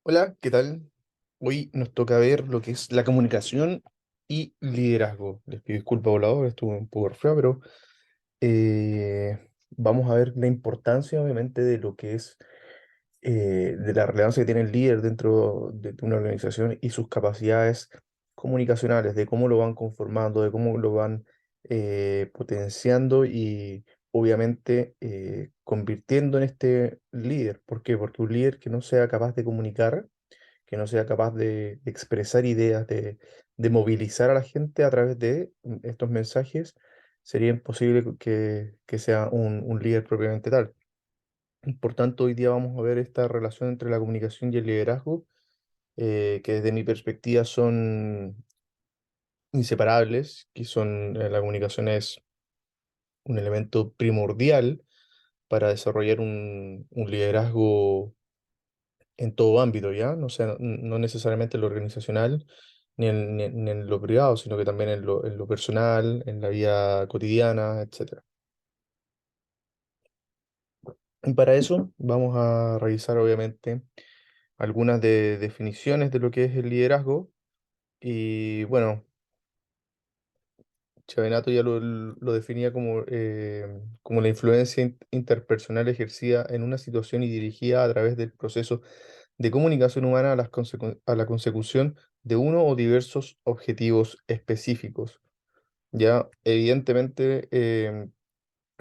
Hola, ¿qué tal? Hoy nos toca ver lo que es la comunicación y liderazgo. Les pido disculpas por la hora, estuvo un poco feo, pero vamos a ver la importancia, obviamente, de lo que es, de la relevancia que tiene el líder dentro de una organización y sus capacidades comunicacionales, de cómo lo van conformando, de cómo lo van potenciando y, obviamente, convirtiendo en este líder. ¿Por qué? Porque un líder que no sea capaz de comunicar, que no sea capaz de expresar ideas, de movilizar a la gente a través de estos mensajes, sería imposible que sea un líder propiamente tal. Por tanto, hoy día vamos a ver esta relación entre la comunicación y el liderazgo, que desde mi perspectiva son inseparables, que son, la comunicación es un elemento primordial para desarrollar un liderazgo en todo ámbito, ¿ya? No sea, no necesariamente en lo organizacional, ni en lo privado, sino que también en lo personal, en la vida cotidiana, etcétera. Y para eso vamos a revisar, obviamente, algunas definiciones de lo que es el liderazgo. Y bueno, Chavenato ya lo definía como la influencia interpersonal ejercida en una situación y dirigida a través del proceso de comunicación humana a a la consecución de uno o diversos objetivos específicos. Ya, evidentemente,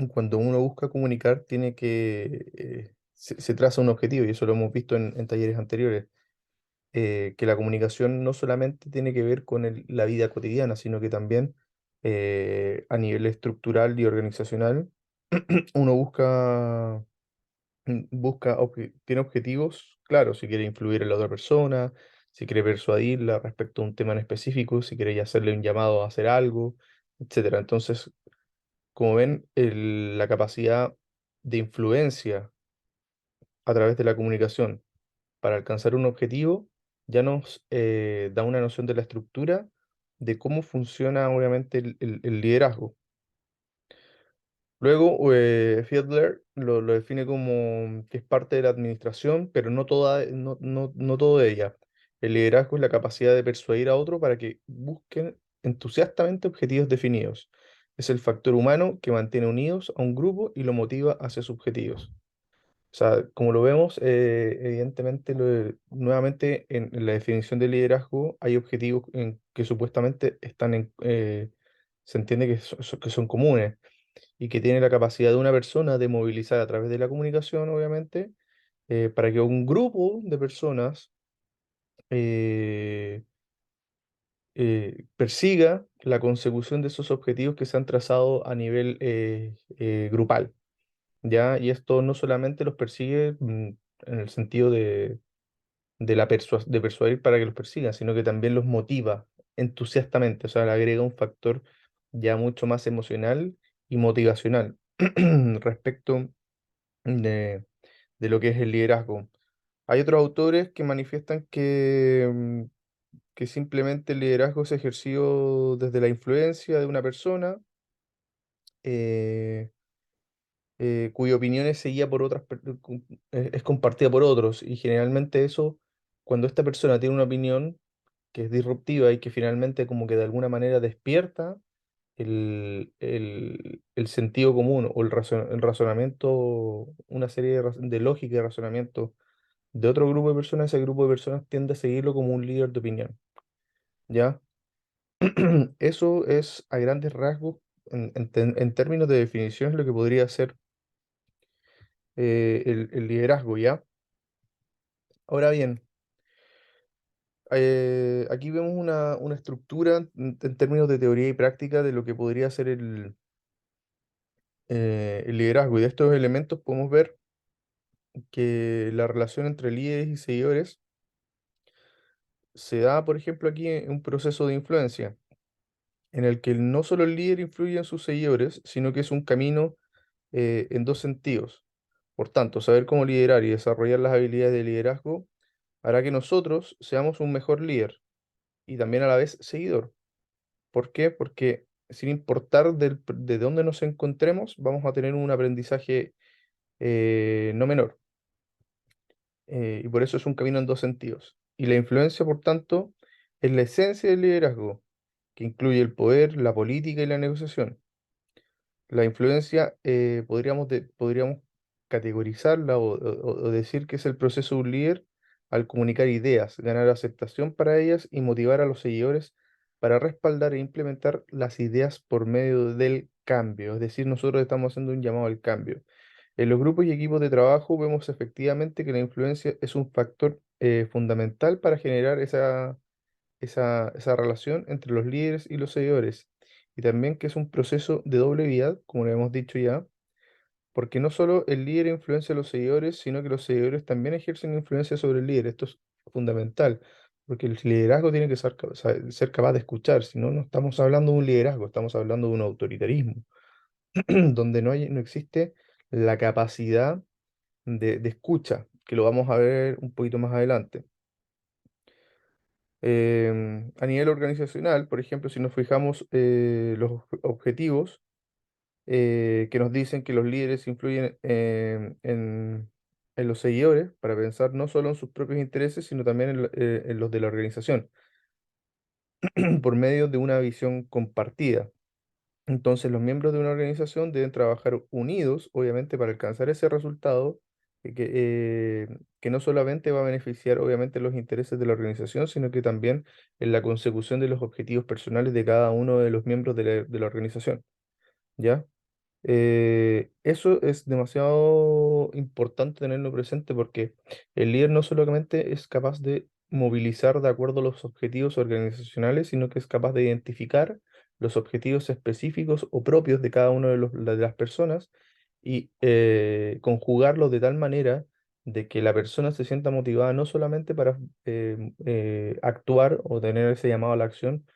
cuando uno busca comunicar, se traza un objetivo, y eso lo hemos visto en talleres anteriores, que la comunicación no solamente tiene que ver con la vida cotidiana, sino que también, a nivel estructural y organizacional, uno tiene objetivos claros, si quiere influir en la otra persona, si quiere persuadirla respecto a un tema en específico, si quiere hacerle un llamado a hacer algo, etcétera. Entonces, como ven, la capacidad de influencia a través de la comunicación para alcanzar un objetivo ya nos da una noción de la estructura de cómo funciona, obviamente, el liderazgo. Luego, Fiedler lo define como que es parte de la administración, pero no todo de ella. El liderazgo es la capacidad de persuadir a otro para que busquen entusiastamente objetivos definidos. Es el factor humano que mantiene unidos a un grupo y lo motiva hacia sus objetivos. O sea, como lo vemos, evidentemente, nuevamente en la definición de liderazgo hay objetivos que supuestamente se entiende que son comunes y que tiene la capacidad de una persona de movilizar a través de la comunicación, obviamente, para que un grupo de personas eh, persiga la consecución de esos objetivos que se han trazado a nivel grupal, ¿ya? Y esto no solamente los persigue en el sentido de persuadir para que los persigan, sino que también los motiva entusiastamente, o sea, le agrega un factor ya mucho más emocional y motivacional respecto de lo que es el liderazgo. Hay otros autores que manifiestan que simplemente el liderazgo es ejercido desde la influencia de una persona, eh, cuya opinión es seguida por es compartida por otros. Y generalmente eso, cuando esta persona tiene una opinión que es disruptiva y que finalmente como que de alguna manera despierta el sentido común o el razonamiento, una serie de lógica y razonamiento de otro grupo de personas, ese grupo de personas tiende a seguirlo como un líder de opinión, ¿ya? Eso es a grandes rasgos, en términos de definición, lo que podría ser el liderazgo, ¿ya? Ahora bien, aquí vemos una estructura en términos de teoría y práctica de lo que podría ser el liderazgo. Y de estos elementos podemos ver que la relación entre líderes y seguidores se da, por ejemplo, aquí en un proceso de influencia, en el que no solo el líder influye en sus seguidores, sino que es un camino en dos sentidos. Por tanto, saber cómo liderar y desarrollar las habilidades de liderazgo hará que nosotros seamos un mejor líder y también a la vez seguidor. ¿Por qué? Porque sin importar de dónde nos encontremos, vamos a tener un aprendizaje no menor. y por eso es un camino en dos sentidos. Y la influencia, por tanto, es la esencia del liderazgo, que incluye el poder, la política y la negociación. La influencia podríamos categorizarla o decir que es el proceso de un líder al comunicar ideas, ganar aceptación para ellas y motivar a los seguidores para respaldar e implementar las ideas por medio del cambio. Es decir, nosotros estamos haciendo un llamado al cambio. En los grupos y equipos de trabajo vemos efectivamente que la influencia es un factor fundamental para generar esa relación entre los líderes y los seguidores. Y también que es un proceso de doble vía, como lo hemos dicho ya, porque no solo el líder influencia a los seguidores, sino que los seguidores también ejercen influencia sobre el líder. Esto es fundamental, porque el liderazgo tiene que ser capaz de escuchar, si no, no estamos hablando de un liderazgo, estamos hablando de un autoritarismo, donde no existe la capacidad de escucha, que lo vamos a ver un poquito más adelante. A nivel organizacional, por ejemplo, si nos fijamos los objetivos que nos dicen que los líderes influyen en los seguidores para pensar no solo en sus propios intereses, sino también en los de la organización, por medio de una visión compartida. Entonces, los miembros de una organización deben trabajar unidos, obviamente, para alcanzar ese resultado que no solamente va a beneficiar, obviamente, los intereses de la organización, sino que también en la consecución de los objetivos personales de cada uno de los miembros de la organización. ¿Ya? Eso es demasiado importante tenerlo presente porque el líder no solamente es capaz de movilizar de acuerdo a los objetivos organizacionales, sino que es capaz de identificar los objetivos específicos o propios de cada uno de las personas y conjugarlos de tal manera de que la persona se sienta motivada no solamente para actuar o tener ese llamado a la acción,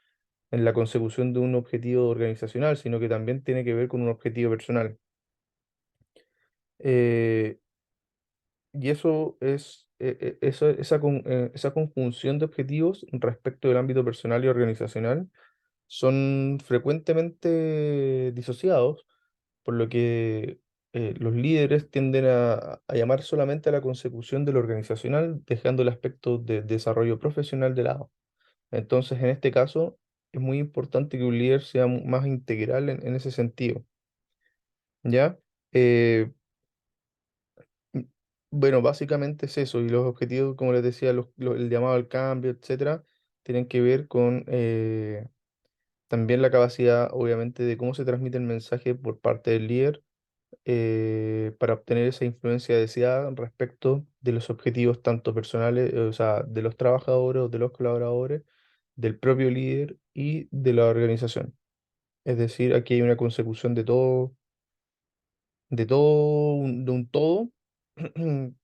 en la consecución de un objetivo organizacional, sino que también tiene que ver con un objetivo personal. Eh, y eso es, esa conjunción de objetivos respecto del ámbito personal y organizacional son frecuentemente disociados, por lo que los líderes tienden a llamar solamente a la consecución de lo organizacional, dejando el aspecto de desarrollo profesional de lado. Entonces, en este caso, es muy importante que un líder sea más integral en ese sentido, ¿ya? Eh, m- bueno, básicamente es eso, y los objetivos, como les decía, el llamado al cambio, etcétera, tienen que ver con también la capacidad, obviamente, de cómo se transmite el mensaje por parte del líder para obtener esa influencia deseada respecto de los objetivos tanto personales, o sea, de los trabajadores o de los colaboradores, del propio líder y de la organización. Es decir, aquí hay una consecución de un todo,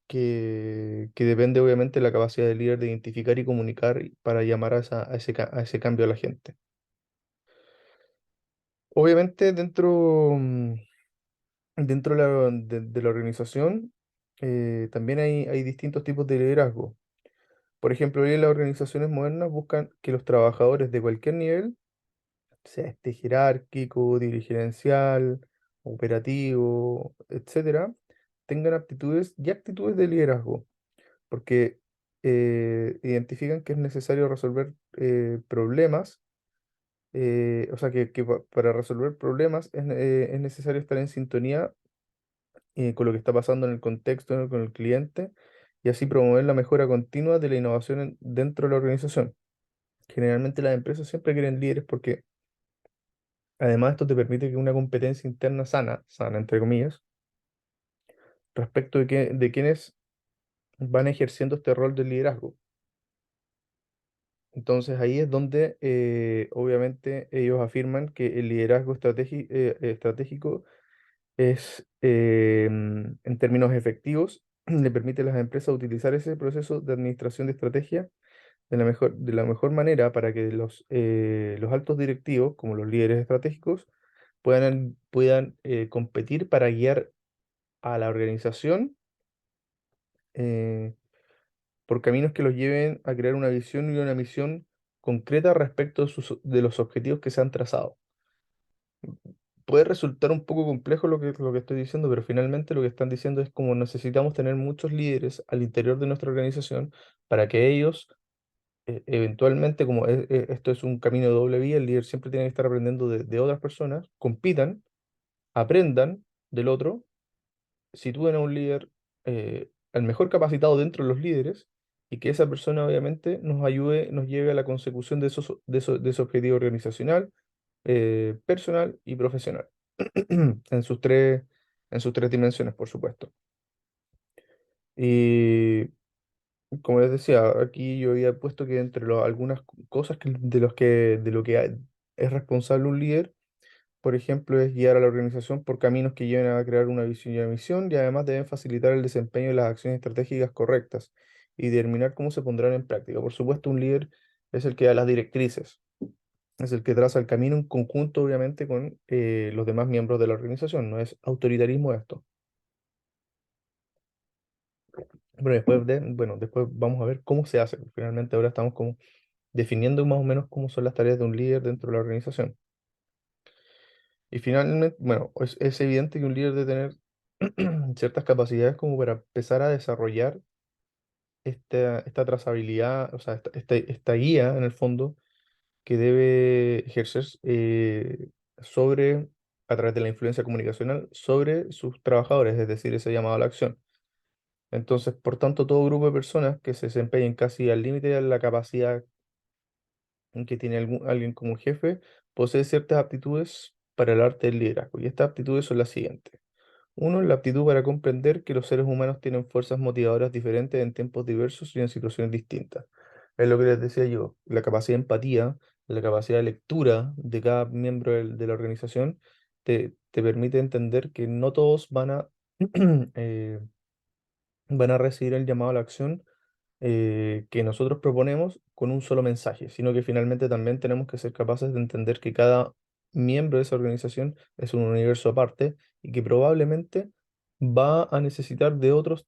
que depende obviamente de la capacidad del líder de identificar y comunicar para llamar a ese cambio a la gente. Obviamente dentro de la organización también hay distintos tipos de liderazgo. Por ejemplo, hoy en las organizaciones modernas buscan que los trabajadores de cualquier nivel, sea este jerárquico, dirigencial, operativo, etcétera, tengan aptitudes y actitudes de liderazgo, porque identifican que es necesario resolver problemas, o sea, para resolver problemas es necesario estar en sintonía con lo que está pasando en el contexto, ¿no? Con el cliente, y así promover la mejora continua de la innovación dentro de la organización. Generalmente las empresas siempre quieren líderes porque además esto te permite que una competencia interna sana, sana entre comillas, respecto de quienes van ejerciendo este rol de liderazgo. Entonces ahí es donde obviamente ellos afirman que el liderazgo estratégico es, en términos efectivos, le permite a las empresas utilizar ese proceso de administración de estrategia de la mejor manera para que los altos directivos, como los líderes estratégicos, puedan competir para guiar a la organización eh, por caminos que los lleven a crear una visión y una misión concreta respecto de los objetivos que se han trazado. puede resultar un poco complejo lo que estoy diciendo, pero finalmente lo que están diciendo es como necesitamos tener muchos líderes al interior de nuestra organización para que ellos, eventualmente, como esto es un camino de doble vía, el líder siempre tiene que estar aprendiendo de otras personas, compitan, aprendan del otro, sitúen a un líder, al mejor capacitado dentro de los líderes, y que esa persona obviamente nos ayude, nos lleve a la consecución de ese objetivo organizacional, personal y profesional, en sus tres dimensiones, por supuesto. Y como les decía, aquí yo había puesto que entre algunas cosas de lo que es responsable un líder, por ejemplo, es guiar a la organización por caminos que lleven a crear una visión y una misión, y además deben facilitar el desempeño de las acciones estratégicas correctas y determinar cómo se pondrán en práctica. Por supuesto, un líder es el que da las directrices, es el que traza el camino en conjunto, obviamente, con los demás miembros de la organización. No es autoritarismo esto. Pero después vamos a ver cómo se hace. Finalmente ahora estamos como definiendo más o menos cómo son las tareas de un líder dentro de la organización. Y finalmente, bueno, es evidente que un líder debe tener ciertas capacidades como para empezar a desarrollar esta trazabilidad, o sea, esta guía en el fondo que debe ejercer sobre, a través de la influencia comunicacional, sobre sus trabajadores, es decir, ese llamado a la acción. Entonces, por tanto, todo grupo de personas que se desempeñen casi al límite de la capacidad que tiene alguien como jefe, posee ciertas aptitudes para el arte del liderazgo. Y estas aptitudes son las siguientes. Uno, la aptitud para comprender que los seres humanos tienen fuerzas motivadoras diferentes en tiempos diversos y en situaciones distintas. Es lo que les decía yo, la capacidad de empatía, la capacidad de lectura de cada miembro de la organización te permite entender que no todos eh, van a recibir el llamado a la acción que nosotros proponemos con un solo mensaje, sino que finalmente también tenemos que ser capaces de entender que cada miembro de esa organización es un universo aparte y que probablemente va a necesitar de otro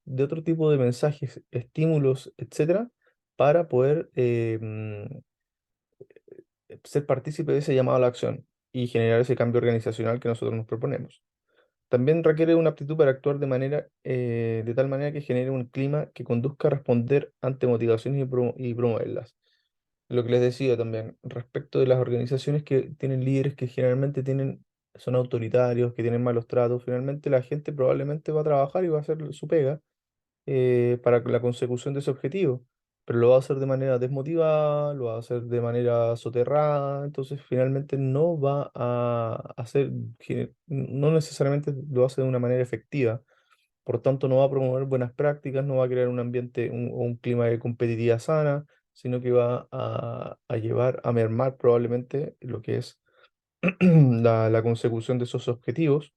tipo de mensajes, estímulos, etcétera, para poder ser partícipe de ese llamado a la acción y generar ese cambio organizacional que nosotros nos proponemos. También requiere una aptitud para actuar de tal manera que genere un clima que conduzca a responder ante motivaciones y promoverlas. Lo que les decía también, respecto de las organizaciones que tienen líderes que generalmente son autoritarios, que tienen malos tratos, finalmente la gente probablemente va a trabajar y va a hacer su pega para la consecución de ese objetivo, pero lo va a hacer de manera desmotivada, lo va a hacer de manera soterrada, entonces finalmente no va a hacer, no necesariamente lo hace de una manera efectiva, por tanto no va a promover buenas prácticas, no va a crear un ambiente o un clima de competitividad sana, sino que va a llevar a mermar probablemente lo que es la consecución de esos objetivos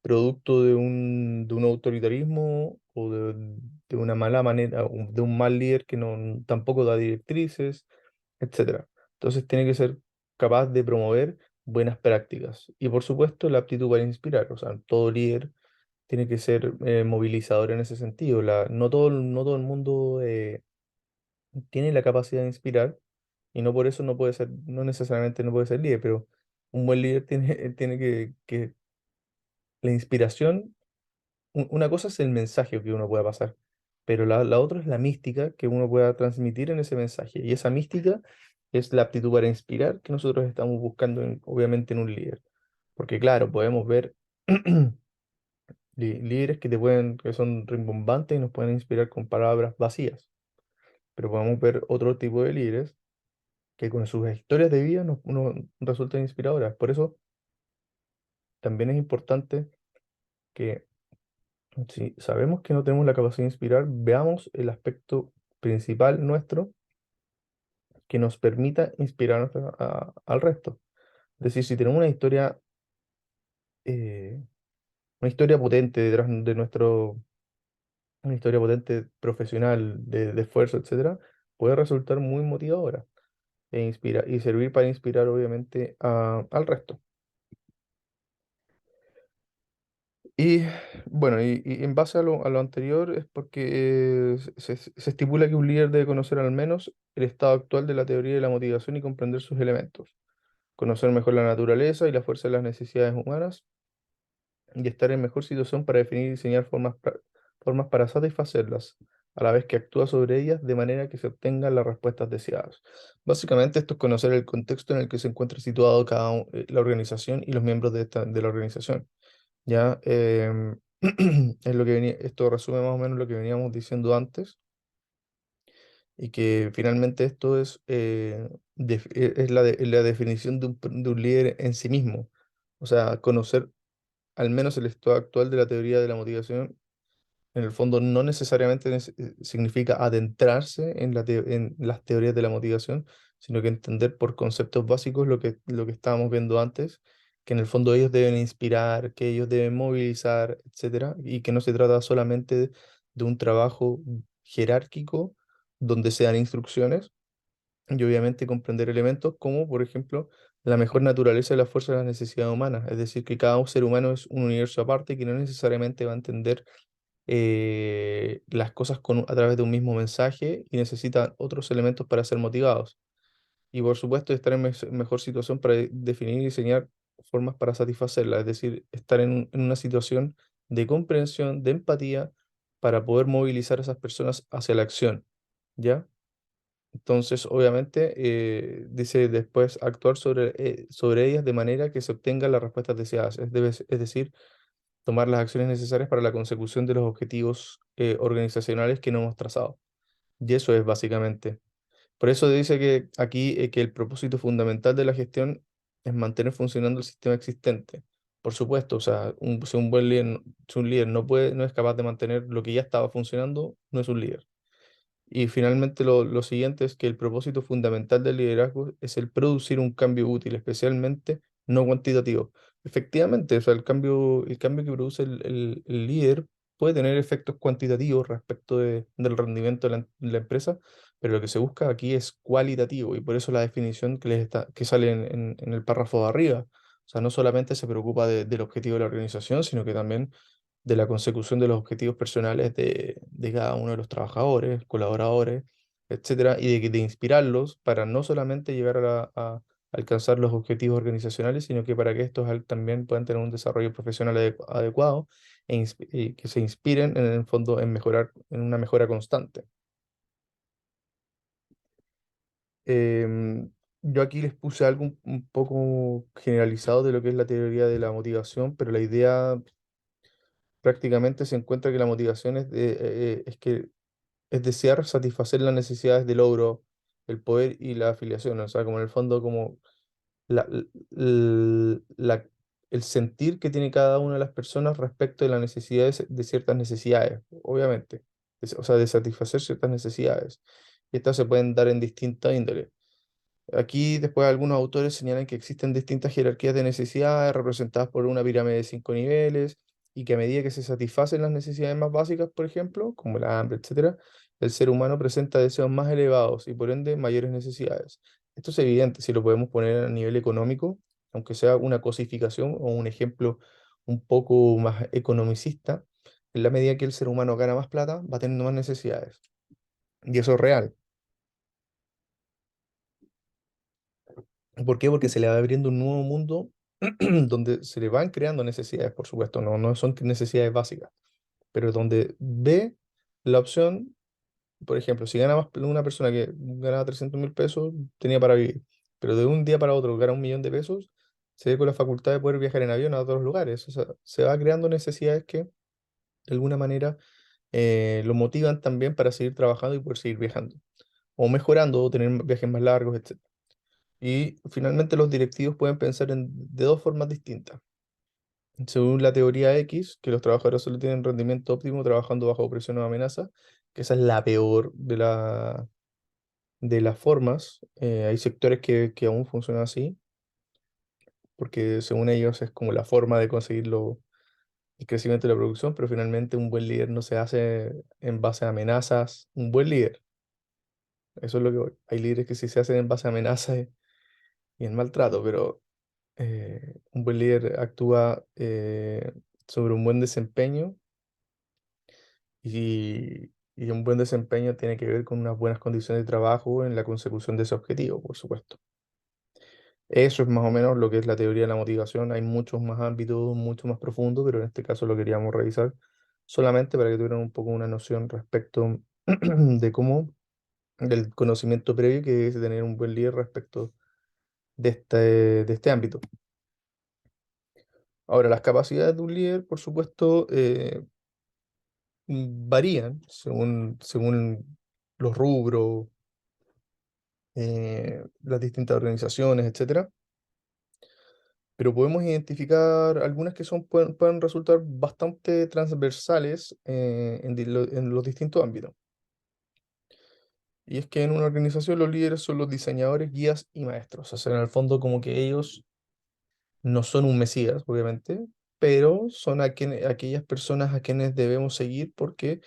producto de un autoritarismo o de una mala manera, o de un mal líder que no, tampoco da directrices, etcétera. Entonces tiene que ser capaz de promover buenas prácticas y por supuesto la aptitud para inspirar, o sea, todo líder tiene que ser movilizador en ese sentido. No todo el mundo tiene la capacidad de inspirar y no por eso no puede ser, no necesariamente no puede ser líder, pero un buen líder tiene que la inspiración una cosa es el mensaje que uno pueda pasar, pero la otra es la mística que uno pueda transmitir en ese mensaje. Y esa mística es la aptitud para inspirar que nosotros estamos buscando, obviamente, en un líder. Porque, claro, podemos ver líderes que son rimbombantes y nos pueden inspirar con palabras vacías. Pero podemos ver otro tipo de líderes que con sus historias de vida nos resultan inspiradoras. Por eso también es importante que si sabemos que no tenemos la capacidad de inspirar, veamos el aspecto principal nuestro que nos permita inspirar al resto. Es decir, si tenemos eh, una historia potente detrás de una historia potente profesional, de esfuerzo, etcétera, puede resultar muy motivadora y servir para inspirar, obviamente, al resto. Y bueno, y en base a lo anterior es porque se estipula que un líder debe conocer al menos el estado actual de la teoría de la motivación y comprender sus elementos. conocer mejor la naturaleza y la fuerza de las necesidades humanas y estar en mejor situación para definir y diseñar formas para satisfacerlas, a la vez que actúa sobre ellas de manera que se obtengan las respuestas deseadas. Básicamente esto es conocer el contexto en el que se encuentra situado la organización y los miembros de la organización. Ya, es lo que esto resume más o menos lo que veníamos diciendo antes y que finalmente esto es la definición de un líder en sí mismo. O sea, conocer al menos el estado actual de la teoría de la motivación, en el fondo no necesariamente significa adentrarse en las teorías de la motivación, sino que entender por conceptos básicos lo que estábamos viendo antes, que en el fondo ellos deben inspirar, que ellos deben movilizar, etcétera, y que no se trata solamente de un trabajo jerárquico donde se dan instrucciones, y obviamente comprender elementos como, por ejemplo, la mejor naturaleza de la fuerza de las necesidades humanas, es decir, que cada ser humano es un universo aparte y que no necesariamente va a entender las cosas a través de un mismo mensaje y necesita otros elementos para ser motivados. Y por supuesto, estar en mejor situación para definir y diseñar formas para satisfacerla, es decir, estar en una situación de comprensión, de empatía, para poder movilizar a esas personas hacia la acción, ¿ya? Entonces, obviamente, dice después actuar sobre ellas de manera que se obtengan las respuestas deseadas, es decir, tomar las acciones necesarias para la consecución de los objetivos organizacionales que nos hemos trazado. Y eso es básicamente. Por eso dice que aquí que el propósito fundamental de la gestión es mantener funcionando el sistema existente. Por supuesto, o sea, si un buen líder, si un líder no es capaz de mantener lo que ya estaba funcionando, no es un líder. Y finalmente lo siguiente es que el propósito fundamental del liderazgo es el producir un cambio útil, especialmente no cuantitativo. Efectivamente, o sea, el cambio que produce el líder puede tener efectos cuantitativos respecto del rendimiento de la empresa, pero lo que se busca aquí es cualitativo y por eso la definición que sale en el párrafo de arriba. O sea, no solamente se preocupa del objetivo de la organización, sino que también de la consecución de los objetivos personales de cada uno de los trabajadores, colaboradores, etcétera, y de inspirarlos para no solamente llegar a alcanzar los objetivos organizacionales, sino que para que estos también puedan tener un desarrollo profesional adecuado y que se inspiren en el fondo en mejorar, en una mejora constante. Em, yo aquí les puse algo un poco generalizado de lo que es la teoría de la motivación, pero la idea prácticamente se encuentra que la motivación es que es desear satisfacer las necesidades de logro, el poder y la afiliación, o sea, como en el fondo como la, la- el sentir que tiene cada una de las personas respecto de las necesidades, de ciertas necesidades, obviamente, o sea, de satisfacer ciertas necesidades. Y estas se pueden dar en distintas índoles. Aquí después algunos autores señalan que existen distintas jerarquías de necesidades representadas por una pirámide de 5 niveles y que a medida que se satisfacen las necesidades más básicas, por ejemplo, como el hambre, etcétera, el ser humano presenta deseos más elevados y por ende mayores necesidades. Esto es evidente si lo podemos poner a nivel económico, aunque sea una cosificación o un ejemplo un poco más economicista, en la medida que el ser humano gana más plata, va teniendo más necesidades. Y eso es real. ¿Por qué? Porque se le va abriendo un nuevo mundo donde se le van creando necesidades, por supuesto, no son necesidades básicas, pero donde ve la opción, por ejemplo, si gana más una persona que ganaba 300.000 pesos, tenía para vivir, pero de un día para otro gana 1 millón de pesos, se ve con la facultad de poder viajar en avión a otros lugares. O sea, se va creando necesidades que de alguna manera lo motivan también para seguir trabajando y poder seguir viajando, o mejorando, o tener viajes más largos, etc. Y finalmente los directivos pueden pensar de dos formas distintas. Según la teoría X, que los trabajadores solo tienen rendimiento óptimo trabajando bajo presión o amenaza, que esa es la peor de las formas. Hay sectores que aún funcionan así, porque según ellos es como la forma de conseguir el crecimiento de la producción, pero finalmente un buen líder no se hace en base a amenazas. Un buen líder, eso es lo que voy. Hay líderes que sí se hacen en base a amenazas y en maltrato, pero un buen líder actúa sobre un buen desempeño y un buen desempeño tiene que ver con unas buenas condiciones de trabajo en la consecución de ese objetivo, por supuesto. Eso es más o menos lo que es la teoría de la motivación. Hay muchos más ámbitos, mucho más profundos, pero en este caso lo queríamos revisar solamente para que tuvieran un poco una noción respecto de cómo, del conocimiento previo que debe tener un buen líder respecto de este ámbito. Ahora, las capacidades de un líder, por supuesto, varían según los rubros, las distintas organizaciones, etcétera. Pero podemos identificar algunas que pueden resultar bastante transversales en los distintos ámbitos. Y es que en una organización los líderes son los diseñadores, guías y maestros. O sea, en el fondo como que ellos no son un mesías, obviamente, pero son aquellas personas a quienes debemos seguir porque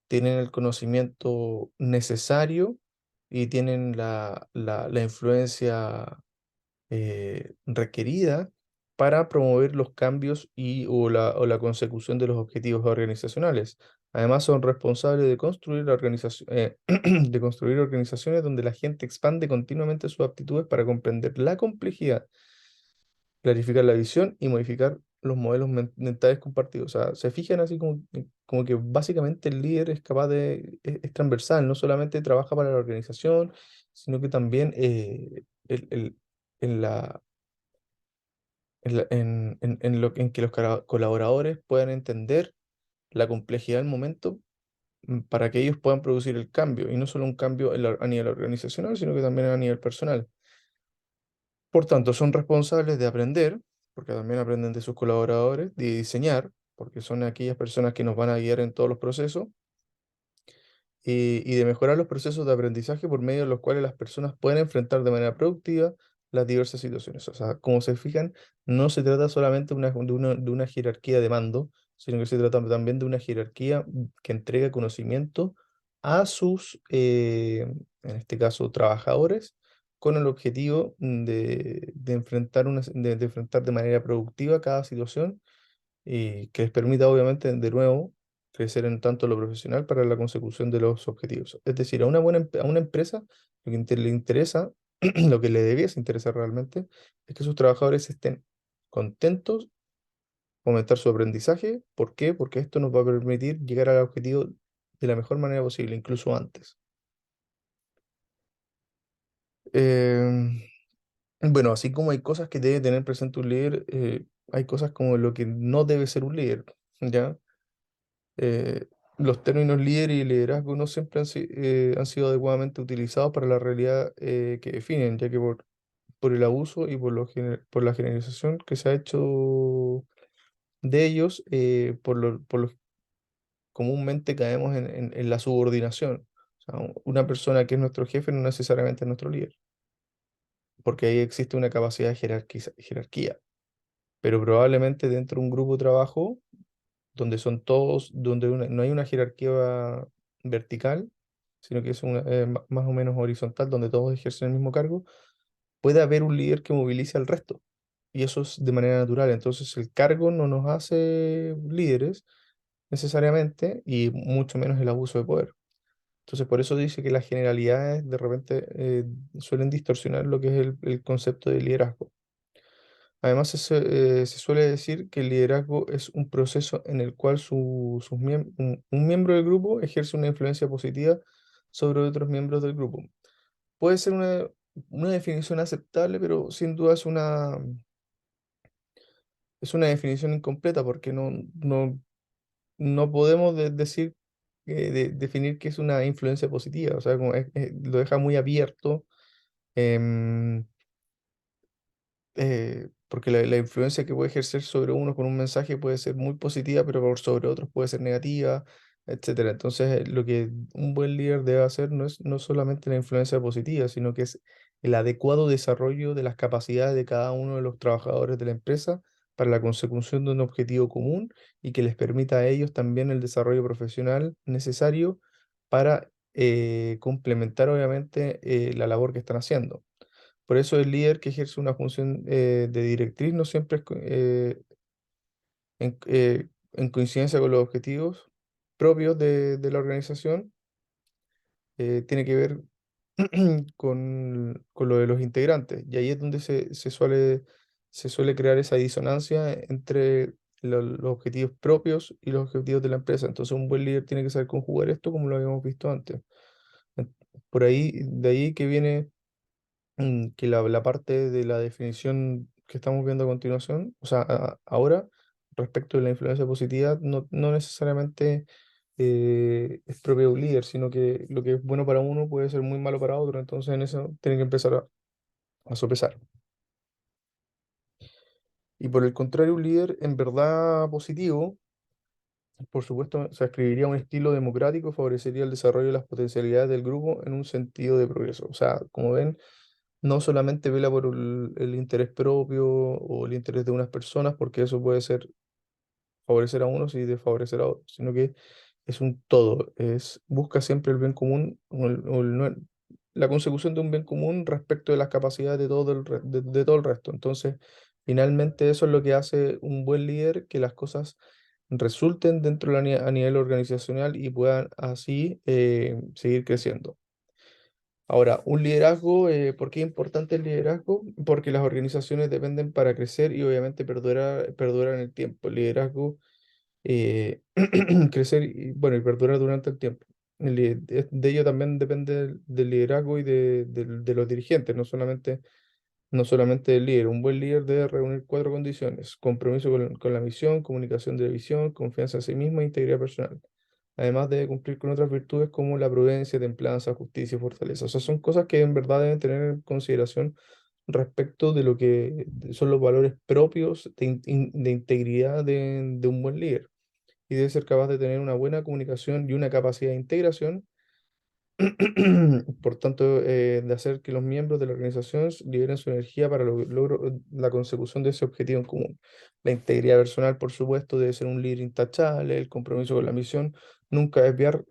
tienen el conocimiento necesario y tienen la influencia requerida para promover los cambios o la consecución de los objetivos organizacionales. Además, son responsables de construir de construir organizaciones donde la gente expande continuamente sus aptitudes para comprender la complejidad, clarificar la visión y modificar los modelos mentales compartidos. O sea, se fijan así como que básicamente el líder es capaz es transversal, no solamente trabaja para la organización, sino que también en en que los colaboradores puedan entender la complejidad del momento para que ellos puedan producir el cambio, y no solo un cambio a nivel organizacional, sino que también a nivel personal. Por tanto, son responsables de aprender, porque también aprenden de sus colaboradores, de diseñar, porque son aquellas personas que nos van a guiar en todos los procesos, y de mejorar los procesos de aprendizaje por medio de los cuales las personas pueden enfrentar de manera productiva las diversas situaciones. O sea, como se fijan, no se trata solamente de una jerarquía de mando, sino que se trata también de una jerarquía que entrega conocimiento a en este caso, trabajadores, con el objetivo de enfrentar de manera productiva cada situación y que les permita, obviamente, de nuevo, crecer en tanto lo profesional para la consecución de los objetivos. Es decir, a una empresa lo que le interesa, lo que le debiese interesar realmente, es que sus trabajadores estén contentos, aumentar su aprendizaje. ¿Por qué? Porque esto nos va a permitir llegar al objetivo de la mejor manera posible, incluso antes. Em, bueno, así como hay cosas que debe tener presente un líder, hay cosas como lo que no debe ser un líder, ¿ya? eh, los términos líder y liderazgo no siempre han sido adecuadamente utilizados para la realidad que definen, ya que por el abuso y por la generalización que se ha hecho de ellos, por lo comúnmente caemos en la subordinación. O sea, una persona que es nuestro jefe no necesariamente es nuestro líder, porque ahí existe una capacidad de jerarquía, pero probablemente dentro de un grupo de trabajo donde son todos, no hay una jerarquía vertical, sino que es más o menos horizontal, donde todos ejercen el mismo cargo, puede haber un líder que movilice al resto. Y eso es de manera natural. Entonces el cargo no nos hace líderes necesariamente, y mucho menos el abuso de poder. Entonces por eso dice que las generalidades de repente suelen distorsionar lo que es el concepto de liderazgo. Además, se suele decir que el liderazgo es un proceso en el cual un miembro del grupo ejerce una influencia positiva sobre otros miembros del grupo. Puede ser una definición aceptable, pero sin duda es una definición incompleta porque no podemos decir, definir qué es una influencia positiva. O sea, lo deja muy abierto. em, Porque la influencia que puede ejercer sobre uno con un mensaje puede ser muy positiva, pero sobre otros puede ser negativa, etcétera. Entonces, lo que un buen líder debe hacer no solamente la influencia positiva, sino que es el adecuado desarrollo de las capacidades de cada uno de los trabajadores de la empresa para la consecución de un objetivo común y que les permita a ellos también el desarrollo profesional necesario para complementar, obviamente, la labor que están haciendo. Por eso el líder que ejerce una función de directriz no siempre en coincidencia con los objetivos propios de la organización, tiene que ver con lo de los integrantes. Y ahí es donde se suele crear esa disonancia entre los objetivos propios y los objetivos de la empresa. Entonces un buen líder tiene que saber conjugar esto como lo habíamos visto antes. En- Por ahí, de ahí que viene que la parte de la definición que estamos viendo a continuación, o sea, ahora, respecto de la influencia positiva, no necesariamente es propio de un líder, sino que lo que es bueno para uno puede ser muy malo para otro, entonces en eso tienen que empezar a sopesar. Y por el contrario, un líder en verdad positivo, por supuesto, se escribiría un estilo democrático, favorecería el desarrollo de las potencialidades del grupo en un sentido de progreso. O sea, como ven, no solamente vela por el interés propio o el interés de unas personas, porque eso puede ser favorecer a unos y desfavorecer a otros, sino que es un todo, busca siempre el bien común la consecución de un bien común respecto de las capacidades de de todo el resto. Entonces, finalmente eso es lo que hace un buen líder, que las cosas resulten dentro de a nivel organizacional y puedan así seguir creciendo. Ahora, un liderazgo, ¿por qué es importante el liderazgo? Porque las organizaciones dependen para crecer y obviamente perdurar en el tiempo. El liderazgo, eh, crecer y, bueno, y perdurar durante el tiempo. De ello también depende del liderazgo y de los dirigentes, no solamente del líder. Un buen líder debe reunir cuatro condiciones: compromiso con la misión, comunicación de la visión, confianza en sí mismo e integridad personal. Además debe cumplir con otras virtudes como la prudencia, templanza, justicia y fortaleza. O sea, son cosas que en verdad deben tener en consideración respecto de lo que son los valores propios de integridad de un buen líder. Y debe ser capaz de tener una buena comunicación y una capacidad de integración, por tanto, de hacer que los miembros de la organización liberen su energía para la consecución de ese objetivo en común. La integridad personal, por supuesto, debe ser un líder intachable, el compromiso con la misión, nunca desviar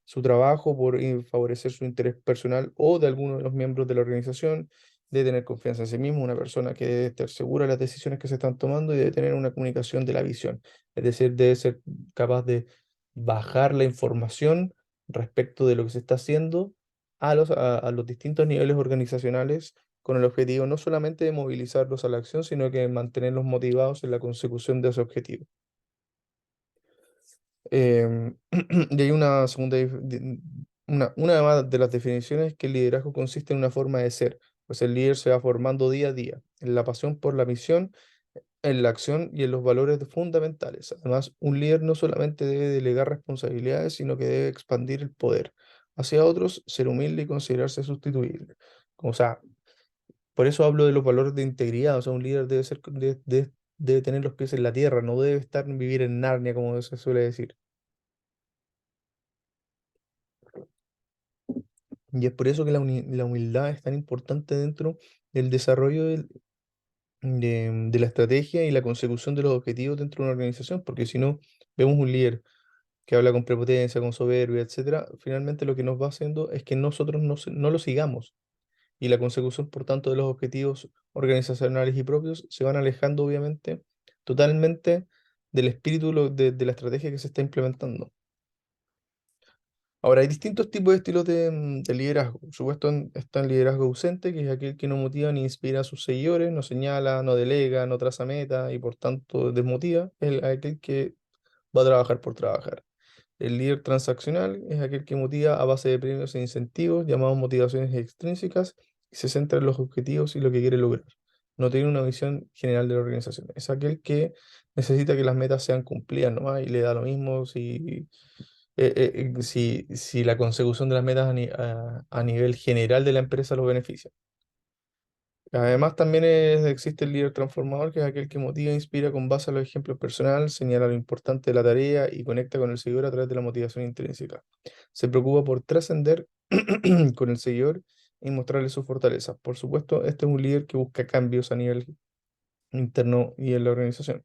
su trabajo por favorecer su interés personal o de alguno de los miembros de la organización, debe tener confianza en sí mismo, una persona que debe estar segura de las decisiones que se están tomando y debe tener una comunicación de la visión, es decir, debe ser capaz de bajar la información respecto de lo que se está haciendo a los distintos niveles organizacionales con el objetivo no solamente de movilizarlos a la acción, sino que mantenerlos motivados en la consecución de ese objetivo. Y hay una segunda, una más de las definiciones, que el liderazgo consiste en una forma de ser, pues el líder se va formando día a día, en la pasión por la misión, en la acción y en los valores fundamentales. Además, un líder no solamente debe delegar responsabilidades, sino que debe expandir el poder hacia otros, ser humilde y considerarse sustituible. O sea, por eso hablo de los valores de integridad. O sea, un líder debe tener los pies en la tierra, no debe vivir en Narnia, como se suele decir. Y es por eso que la humildad es tan importante dentro del desarrollo de la estrategia y la consecución de los objetivos dentro de una organización, porque si no, vemos un líder que habla con prepotencia, con soberbia, etcétera, finalmente lo que nos va haciendo es que nosotros no lo sigamos, y la consecución, por tanto, de los objetivos organizacionales y propios se van alejando, obviamente, totalmente del espíritu de la estrategia que se está implementando. Ahora, hay distintos tipos de estilos de liderazgo. Por supuesto, está el liderazgo ausente, que es aquel que no motiva ni inspira a sus seguidores, no señala, no delega, no traza meta y por tanto desmotiva. Es aquel que va a trabajar por trabajar. El líder transaccional es aquel que motiva a base de premios e incentivos, llamados motivaciones extrínsecas, y se centra en los objetivos y lo que quiere lograr. No tiene una visión general de la organización. Es aquel que necesita que las metas sean cumplidas nomás y le da lo mismo si la consecución de las metas a nivel general de la empresa los beneficia. Además, también existe el líder transformador, que es aquel que motiva e inspira con base a los ejemplos personales, señala lo importante de la tarea y conecta con el seguidor a través de la motivación intrínseca. Se preocupa por trascender con el seguidor y mostrarle sus fortalezas. Por supuesto, este es un líder que busca cambios a nivel interno y en la organización.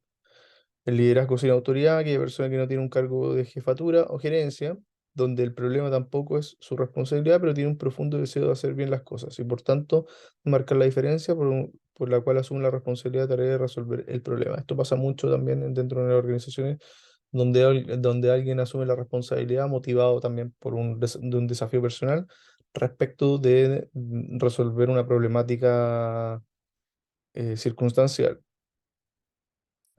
El liderazgo sin autoridad, aquella persona que no tiene un cargo de jefatura o gerencia, donde el problema tampoco es su responsabilidad, pero tiene un profundo deseo de hacer bien las cosas y por tanto marcar la diferencia por la cual asume la responsabilidad de tarea de resolver el problema. Esto pasa mucho también dentro de las organizaciones donde alguien asume la responsabilidad motivado también por de un desafío personal, respecto de resolver una problemática circunstancial.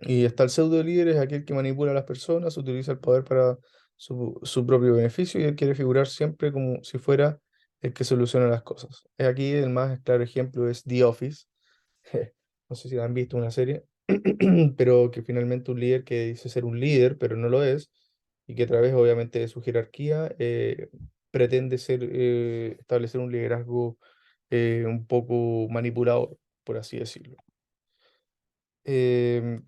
Y está el pseudo líder, es aquel que manipula a las personas, utiliza el poder para su propio beneficio y él quiere figurar siempre como si fuera el que soluciona las cosas. Aquí el más claro ejemplo es The Office. No sé si han visto una serie, pero que finalmente un líder que dice ser un líder, pero no lo es, y que a través obviamente de su jerarquía pretende establecer un liderazgo un poco manipulador, por así decirlo.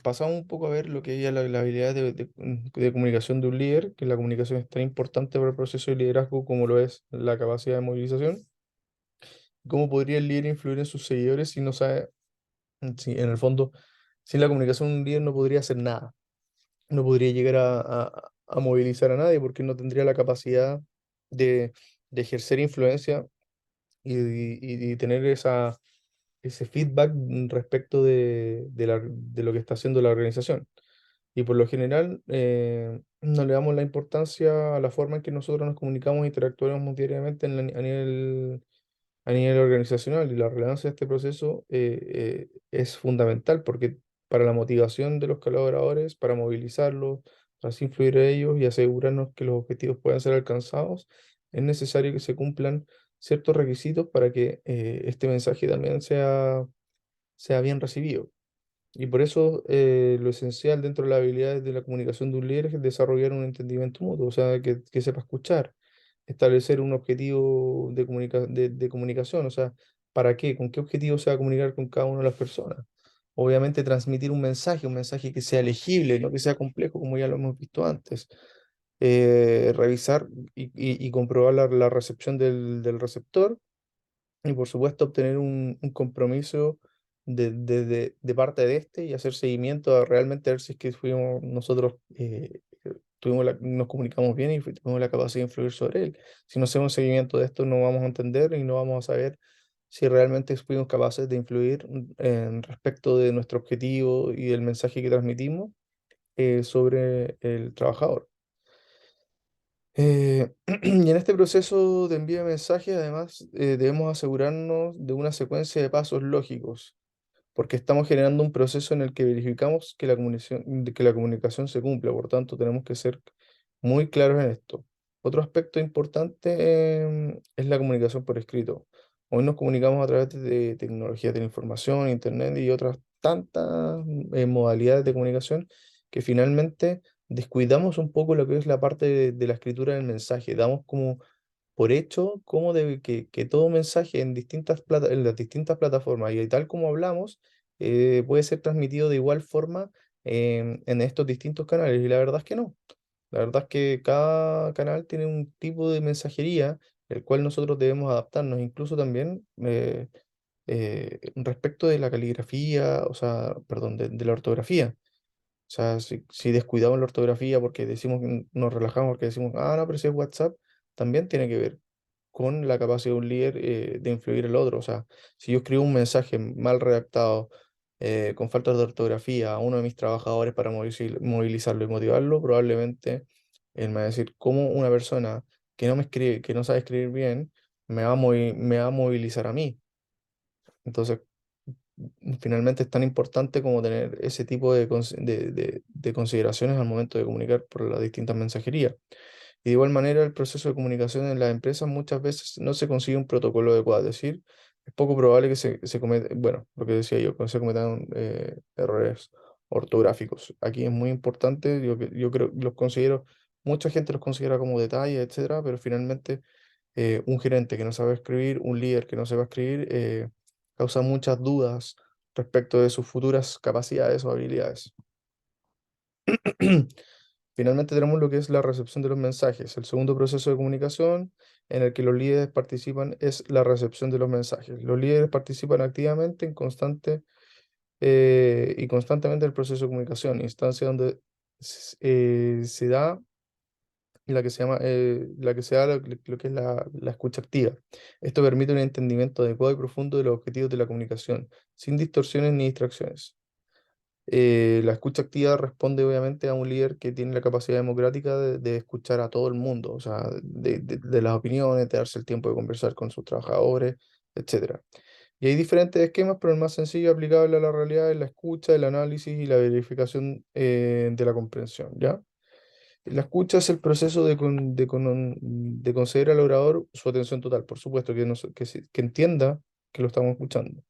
Pasamos un poco a ver lo que es ya la habilidad de comunicación de un líder, que la comunicación es tan importante para el proceso de liderazgo como lo es la capacidad de movilización. ¿Cómo podría el líder influir en sus seguidores si no sabe, si en el fondo, sin la comunicación un líder no podría hacer nada, no podría llegar a movilizar a nadie porque no tendría la capacidad de, de ejercer influencia y tener ese feedback respecto de lo que está haciendo la organización. Y por lo general, no le damos la importancia a la forma en que nosotros nos comunicamos e interactuamos diariamente a nivel organizacional. Y la relevancia de este proceso es fundamental porque para la motivación de los colaboradores, para movilizarlos, para así influir a ellos y asegurarnos que los objetivos puedan ser alcanzados, es necesario que se cumplan ciertos requisitos para que este mensaje también sea bien recibido. Y por eso lo esencial dentro de las habilidades de la comunicación de un líder es desarrollar un entendimiento mutuo, o sea, que sepa escuchar, establecer un objetivo de comunicación, o sea, ¿para qué? ¿Con qué objetivo se va a comunicar con cada una de las personas? Obviamente transmitir un mensaje que sea legible, no que sea complejo, como ya lo hemos visto antes. Revisar y comprobar la recepción del receptor y por supuesto obtener un compromiso de parte de este y hacer seguimiento a realmente ver si es que fuimos nosotros, nos comunicamos bien y tuvimos la capacidad de influir sobre él. Si no hacemos seguimiento de esto no vamos a entender y no vamos a saber si realmente fuimos capaces de influir en respecto de nuestro objetivo y del mensaje que transmitimos sobre el trabajador. Y en este proceso de envío de mensajes, además, debemos asegurarnos de una secuencia de pasos lógicos, porque estamos generando un proceso en el que verificamos que la comunicación se cumpla, por tanto, tenemos que ser muy claros en esto. Otro aspecto importante, es la comunicación por escrito. Hoy nos comunicamos a través de tecnologías de la información, internet y otras tantas modalidades de comunicación que finalmente descuidamos un poco lo que es la parte de la escritura del mensaje. Damos como por hecho como que todo mensaje en las distintas plataformas y tal como hablamos, puede ser transmitido de igual forma en estos distintos canales. Y la verdad es que no. La verdad es que cada canal tiene un tipo de mensajería el cual nosotros debemos adaptarnos, incluso también respecto de la caligrafía, o sea, perdón, de la ortografía. O sea, si descuidamos la ortografía porque decimos, nos relajamos porque decimos, ah, no, pero si es WhatsApp, también tiene que ver con la capacidad de un líder de influir el otro. O sea, si yo escribo un mensaje mal redactado, con faltas de ortografía a uno de mis trabajadores para movilizarlo y motivarlo, probablemente él me va a decir, ¿cómo una persona que no me escribe, que no sabe escribir bien, me va a movilizar a mí? Entonces, finalmente es tan importante como tener ese tipo de consideraciones al momento de comunicar por las distintas mensajerías. Y de igual manera, el proceso de comunicación en las empresas muchas veces no se consigue un protocolo adecuado, es decir, es poco probable que se cometa, bueno, lo que decía yo, que se cometan errores ortográficos. Aquí es muy importante, yo creo, los considero, mucha gente los considera como detalles, etcétera, pero finalmente un gerente que no sabe escribir, un líder que no sepa escribir, causa muchas dudas respecto de sus futuras capacidades o habilidades. Finalmente tenemos lo que es la recepción de los mensajes. El segundo proceso de comunicación en el que los líderes participan es la recepción de los mensajes. Los líderes participan activamente y constantemente en el proceso de comunicación, instancia donde se da la que se da lo que es la escucha activa. Esto permite un entendimiento adecuado y profundo de los objetivos de la comunicación, sin distorsiones ni distracciones. La escucha activa responde obviamente a un líder que tiene la capacidad democrática de escuchar a todo el mundo, o sea, de las opiniones, de darse el tiempo de conversar con sus trabajadores, etcétera. Y hay diferentes esquemas, pero el más sencillo aplicable a la realidad es la escucha, el análisis y la verificación de la comprensión, ¿ya? La escucha es el proceso de conceder al orador su atención total, por supuesto, que entienda que lo estamos escuchando.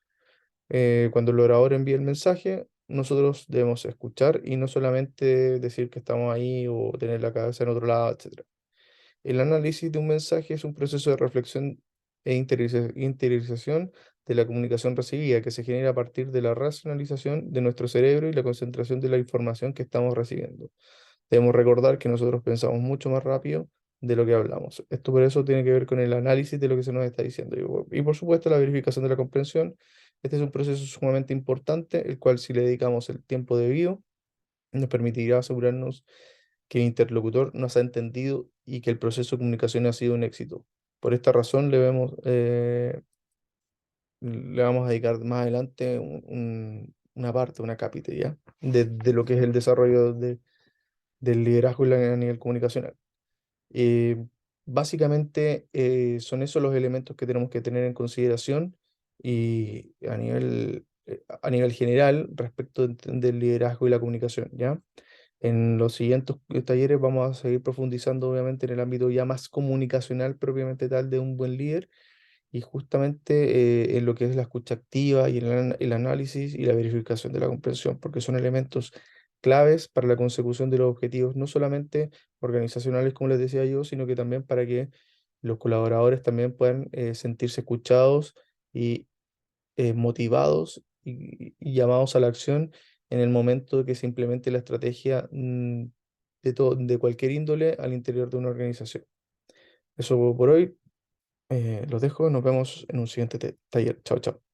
Cuando el orador envía el mensaje, nosotros debemos escuchar y no solamente decir que estamos ahí o tener la cabeza en otro lado, etcétera. El análisis de un mensaje es un proceso de reflexión e interiorización de la comunicación recibida que se genera a partir de la racionalización de nuestro cerebro y la concentración de la información que estamos recibiendo. Debemos recordar que nosotros pensamos mucho más rápido de lo que hablamos. Esto por eso tiene que ver con el análisis de lo que se nos está diciendo. Y por supuesto la verificación de la comprensión. Este es un proceso sumamente importante, el cual si le dedicamos el tiempo debido, nos permitirá asegurarnos que el interlocutor nos ha entendido y que el proceso de comunicación ha sido un éxito. Por esta razón le vamos a dedicar más adelante una parte, una cápita, ¿ya? De lo que es el desarrollo del liderazgo a nivel comunicacional. Eh, Básicamente son esos los elementos que tenemos que tener en consideración y a nivel general respecto del liderazgo y la comunicación, ¿ya? En los siguientes talleres vamos a seguir profundizando obviamente en el ámbito ya más comunicacional propiamente tal de un buen líder y justamente en lo que es la escucha activa y el análisis y la verificación de la comprensión, porque son elementos claves para la consecución de los objetivos, no solamente organizacionales, como les decía yo, sino que también para que los colaboradores también puedan sentirse escuchados y motivados y llamados a la acción en el momento que se implemente la estrategia de cualquier índole al interior de una organización. Eso por hoy. Los dejo, nos vemos en un siguiente taller. Chao, chao.